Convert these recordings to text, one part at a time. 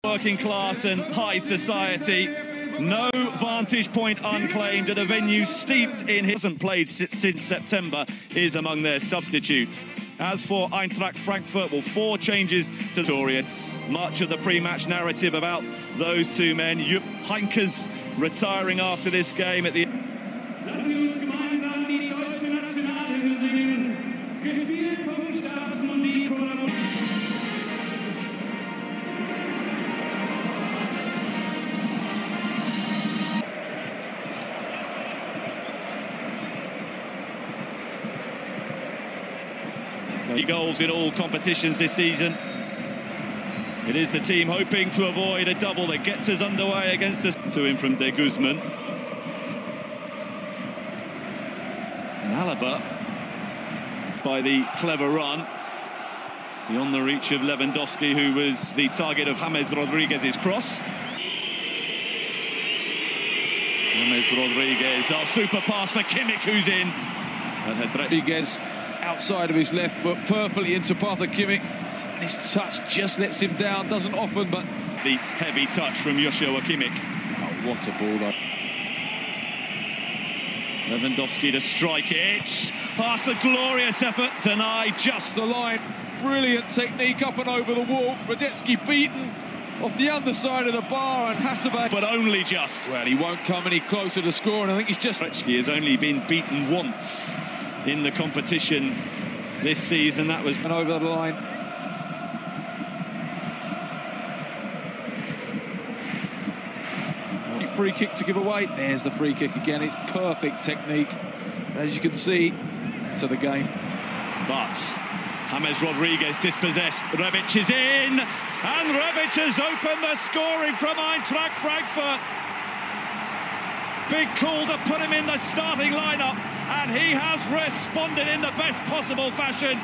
Working class and high society, no vantage point unclaimed at a venue steeped in hasn't played since September, is among their substitutes. As for Eintracht Frankfurt, well, 4 changes to Torius. Much of the pre-match narrative about those two men. Jupp Heynckes retiring after this game at the goals in all competitions this season. It is the team hoping to avoid a double that gets us underway against us. To him from De Guzman. And Alaba by the clever run. Beyond the reach of Lewandowski, who was the target of James Rodriguez's cross. James Rodriguez, our super pass for Kimmich, who's in. And Rodriguez outside of his left, but perfectly into path of Kimmich, and his touch just lets him down. Doesn't often, but the heavy touch from Joshua Kimmich. Oh, what a ball though. Lewandowski to strike it. That's a glorious effort, denied just the line. Brilliant technique up and over the wall. Radetzky beaten off the underside of the bar, and Hasebe, but only just. Well, he won't come any closer to scoring. I think he's just. Radetzky has only been beaten once in the competition this season. That was over the line. Free kick to give away. There's the free kick again. It's perfect technique, as you can see, to the game. But James Rodriguez dispossessed. Rebic is in, and Rebic has opened the scoring from Eintracht Frankfurt. Big call to put him in the starting lineup, and he has responded in the best possible fashion.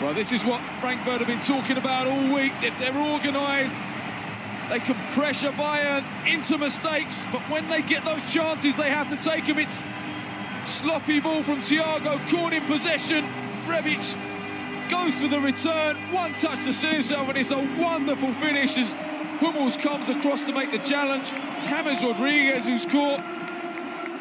Well, this is what Frankfurt have been talking about all week. If they're organised, they can pressure Bayern into mistakes, but when they get those chances, they have to take them. It's sloppy ball from Thiago, caught in possession. Rebic goes for the return, one touch to set himself, and it's a wonderful finish as Hummels comes across to make the challenge. It's James Rodriguez who's caught.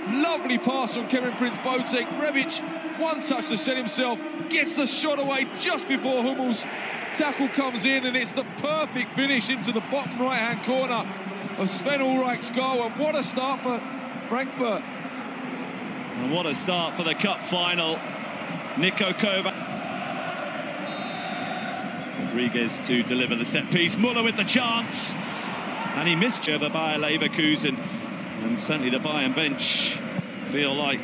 Lovely pass from Kevin Prince Boateng. Rebic, one touch to set himself, gets the shot away just before Hummels' tackle comes in, and it's the perfect finish into the bottom right-hand corner of Sven Ulreich's goal. And what a start for Frankfurt. And what a start for the cup final. Niko Kovac. Rodriguez to deliver the set piece. Muller with the chance, and he missed Bayer Leverkusen, and certainly the Bayern bench feel like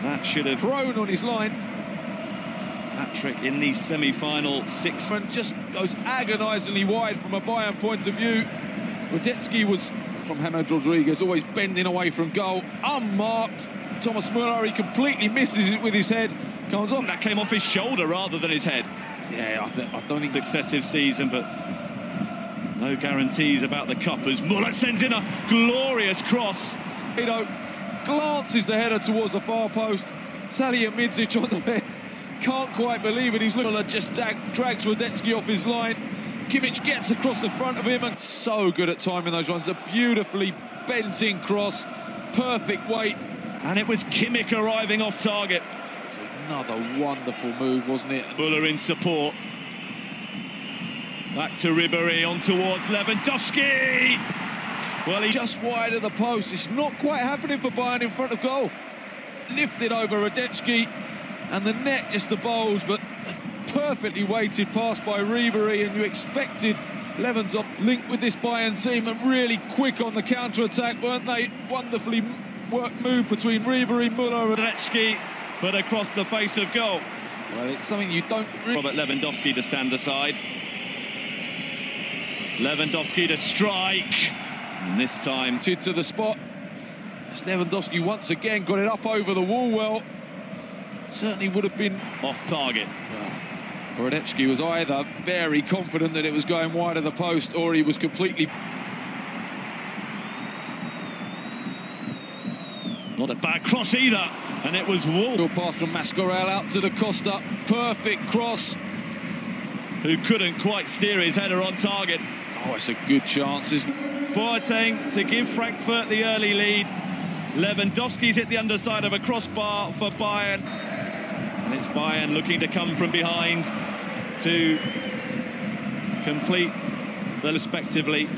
that should have thrown on his line. Hat-trick in the semi-final 6. And just goes agonisingly wide from a Bayern point of view. Radetzky was, from James Rodriguez, always bending away from goal, unmarked. Thomas Muller, he completely misses it with his head. Comes off. That came off his shoulder rather than his head. Yeah, I don't think excessive season, but no guarantees about the cup as Muller sends in a glorious cross. Glances the header towards the far post. Salihamidzic on the bench. Can't quite believe it. He's looking, just drags Radetzky off his line. Kimmich gets across the front of him, and so good at timing those runs. A beautifully bent-in cross, perfect weight. And it was Kimmich arriving off target. It's another wonderful move, wasn't it? Muller in support. Back to Ribéry, on towards Lewandowski. Well, he's just wide of the post. It's not quite happening for Bayern in front of goal. Lifted over Radetzky, and the net just a bulge, but a perfectly weighted pass by Ribéry, and you expected Lewandowski linked with this Bayern team and really quick on the counter-attack, weren't they? Wonderfully worked move between Ribéry, Muller, and Radetzky, but across the face of goal. Well, it's something you don't really... Robert Lewandowski to stand aside. Lewandowski to strike, and this time to the spot. As Lewandowski once again got it up over the wall. Well, certainly would have been off target. Radetzky was either very confident that it was going wide of the post, or he was completely... Not a bad cross either, and it was Wolf. Good pass from Mascarell out to the Costa. Perfect cross. Who couldn't quite steer his header on target. Oh, it's a good chance, isn't it? Boateng to give Frankfurt the early lead. Lewandowski's hit the underside of a crossbar for Bayern. And it's Bayern looking to come from behind to complete the respectively.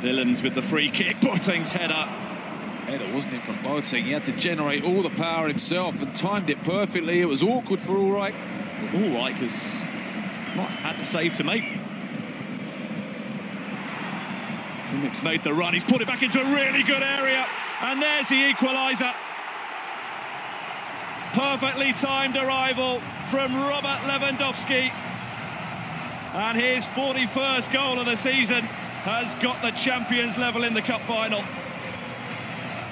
Villains with the free kick. Boateng's header. Header, wasn't it, from Boateng? He had to generate all the power himself and timed it perfectly. It was awkward for Ulreich. Ulreich has not had the save to make. Kimmich's made the run. He's put it back into a really good area. And there's the equaliser. Perfectly timed arrival from Robert Lewandowski. And his 41st goal of the season has got the champions level in the cup final.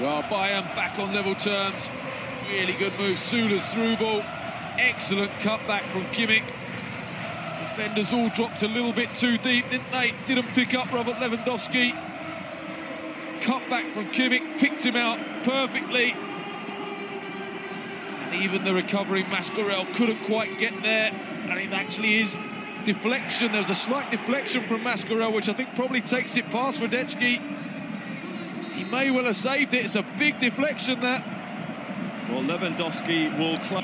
Well, Bayern back on level terms. Really good move. Sula's through ball. Excellent cutback from Kimmich. Defenders all dropped a little bit too deep, didn't they? Didn't pick up Robert Lewandowski. Cutback from Kimmich, picked him out perfectly. And even the recovering Mascarell couldn't quite get there. And it actually is deflection. There was a slight deflection from Mascarell, which I think probably takes it past Radecki. He may well have saved it. It's a big deflection, that. Well, Lewandowski will close.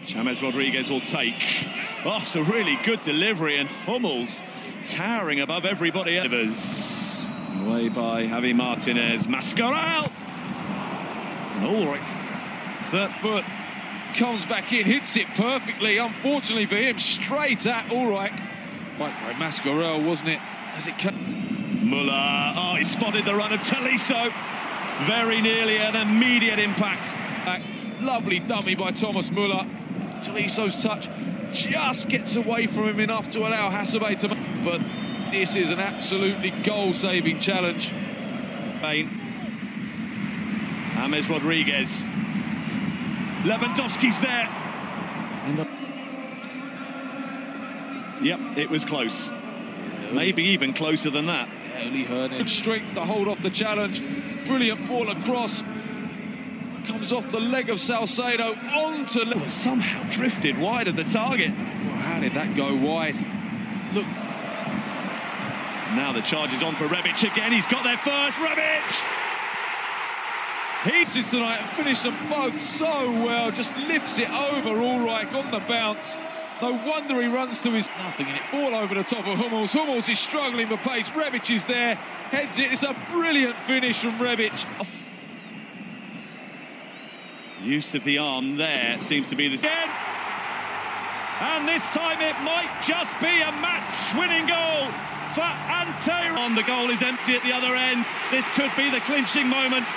James Rodriguez will take. Oh, it's a really good delivery, and Hummels towering above everybody else. Away by Javi Martinez. Mascarell! And Ulrich. Third foot. Comes back in, hits it perfectly. Unfortunately for him, straight at Ulreich. By Mascarell, wasn't it? As it came. Muller. Oh, he spotted the run of Tolisso. Very nearly an immediate impact. Lovely dummy by Thomas Muller. Tolisso's touch just gets away from him enough to allow Hasebe to... But this is an absolutely goal-saving challenge. James Rodriguez. Lewandowski's there. And yep, it was close. Maybe even closer than that. Early Good strength to hold off the challenge. Brilliant ball across. Comes off the leg of Salcedo onto... Well, somehow drifted wide of the target. Well, how did that go wide? Look. Now the charge is on for Rebic again. He's got there first. Rebic! He's tonight and finished them both so well. Just lifts it over Ulreich on the bounce. No wonder he runs to his... Nothing in it. Ball over the top of Hummels. Hummels is struggling for pace. Rebic is there. Heads it. It's a brilliant finish from Rebic. Use of the arm there seems to be the... Again! And this time it might just be a match-winning goal for Ante. The goal is empty at the other end. This could be the clinching moment.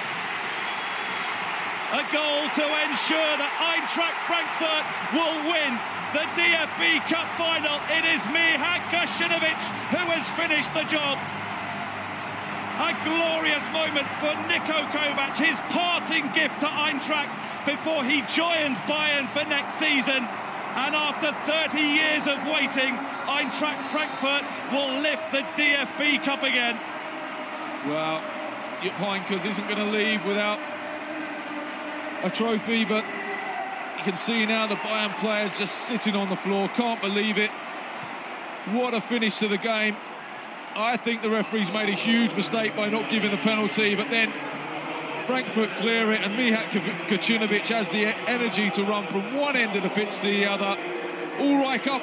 A goal to ensure that Eintracht Frankfurt will win the DFB Cup final. It is Michał Gacinovich who has finished the job. A glorious moment for Niko Kovac, his parting gift to Eintracht before he joins Bayern for next season. And after 30 years of waiting, Eintracht Frankfurt will lift the DFB Cup again. Well, Jupp Heynckes isn't going to leave without a trophy, but you can see now the Bayern player just sitting on the floor. Can't believe it. What a finish to the game. I think the referee's made a huge mistake by not giving the penalty, but then Frankfurt clear it, and Michał Gacinovich has the energy to run from one end of the pitch to the other. Ulreich up